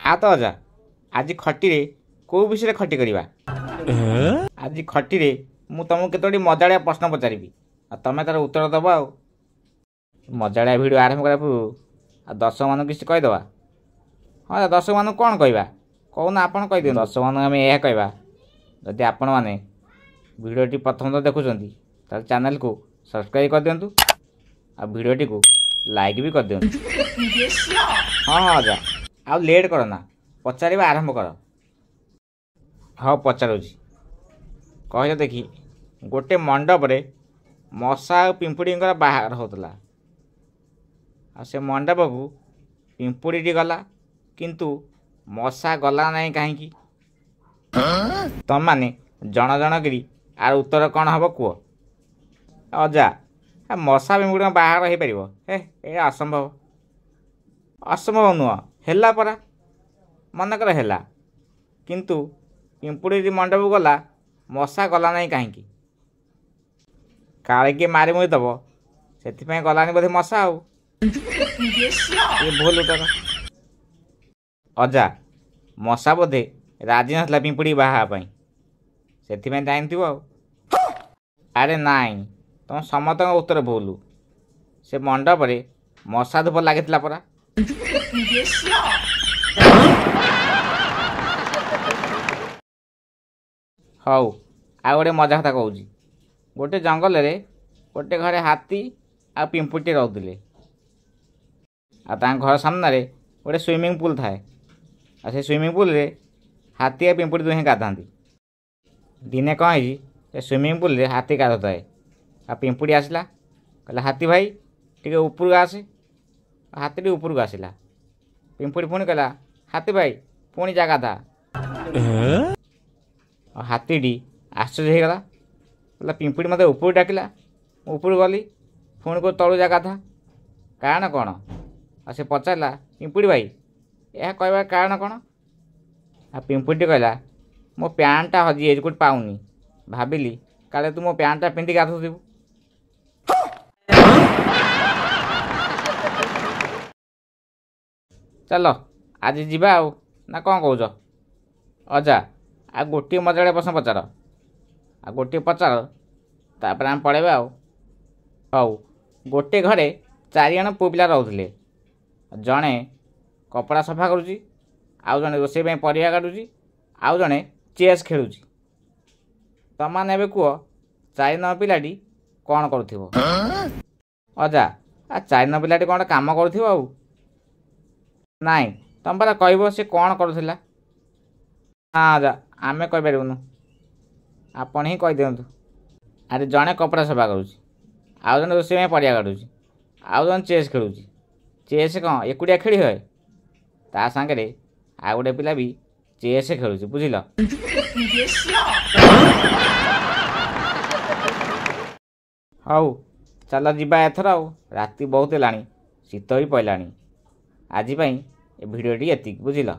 आ तो अजा आज खटी कौ विषय खटी करवा आज खटी मु तुमको केतोटी मजाड़िया प्रश्न पचारि तमें तार उत्तर दब आ मजाड़िया भिड आरंभ करा पूर्व दर्शक मान किसी कहीदे हाँ दर्शक मान कौन कहवा कौन आपड़ कहीदे दर्शक मान आम यह कहवा जदि आपण मैंने भिडियोटी प्रथम तो देखुं ताल चैनल को सब्सक्राइब कर दिंतु आ भिडियोटी को लाइक भी कर दिंतु हाँ हाँ अजा आ लेट करना पचार आरंभ कर हाँ पचारुची कह देखी गोटे मंडप रे मशा और पिंपुड़ी बाहर होता से मंडप को पिंपुड़ी गला किंतु मशा गला नहीं कहीं तुम मैंने जन जन गिरी आर उत्तर कौन हम कह अजा मशा पिंपुड़ी बाहर हो पार ए असंभव असंभव नुह है परा मनकर है किंतु पिंपुड़ी मंडप गला मशा गला नहीं कहीं काले किए मारी मुई दब से गलानी बोधे मशा आउ भूल उत्तर अजा मशा बोधे राजी ना पिंपुड़ी बाहापी से जानी अरे नाई तुम समस्त उत्तर भूल से मंडप रे मशा धूप लगी परा हौ आ गोटे मजा कथा कहूँ गोटे जंगल रे गोटे घरे हाथी आ पिंपुटी रोते आ घर सामने गोटे स्विमिंग पूल थाए आ से स्विमिंग पूल रे हाथी आ पिंपुटी दुहें गाधाती दिने कौन है स्विमिंग पूल रे हाथी गाधुए आ पिंपुड़ी आसला कहला हाथी भाई टे ऊपर आसे हाथी ऊपर आसला पिंपुड़ी पुणी कहला हाथी भाई पुणी जा गाधा हाथीटी आश्चर्य होगला कहला पिंपुड़ी मत ऊपर डाकिला ऊपर गली पुणी को तलू जा गाधा कारण कौन आ से पचारा पिंपुड़ी भाई यह कहबार कारण कौन आ पिंपुड़ी कहला मो पैंटा हजी कौट पाऊनी भाविली काले तू मो पैंटा पिंधि गाधुबू चलो आज जीवा आउ ना कौन कौच अजा आ गोटे मजाड़िया प्रश्न पचार आ गोटे पचार तापर आम पढ़ेबा हौ गोटे घरे चारिजण पुओ पिला रोते जड़े कपड़ा सफा करुच्ची आउ जड़े रोषे परिया काटुची आउ जड़े चेस खेलुची तमाने एबे कह चारि नंबर पिलाटी कौन करुथिबो अजा आ चारि नंबर पिलाटी कौन काम करुथिबो आउ नाई तुम परा कह से कौन करुला हाँ अजा आमे कहीपरूनु आपण ही कही दिंतु अरे जड़े कपड़ा सफा करुच्ची आउ जड़े रोषे परिया काटुची आउ जन चेस खेलुची चेस कौन एकुटिया खेली हुए ता सांगे आ गोटे पिला भी चेस खेलुची बुझिल हौ चल जीवा एथर आउ राति बहुत है शीत भी पड़ानी आज भिडियोटी एतिक बुझिल।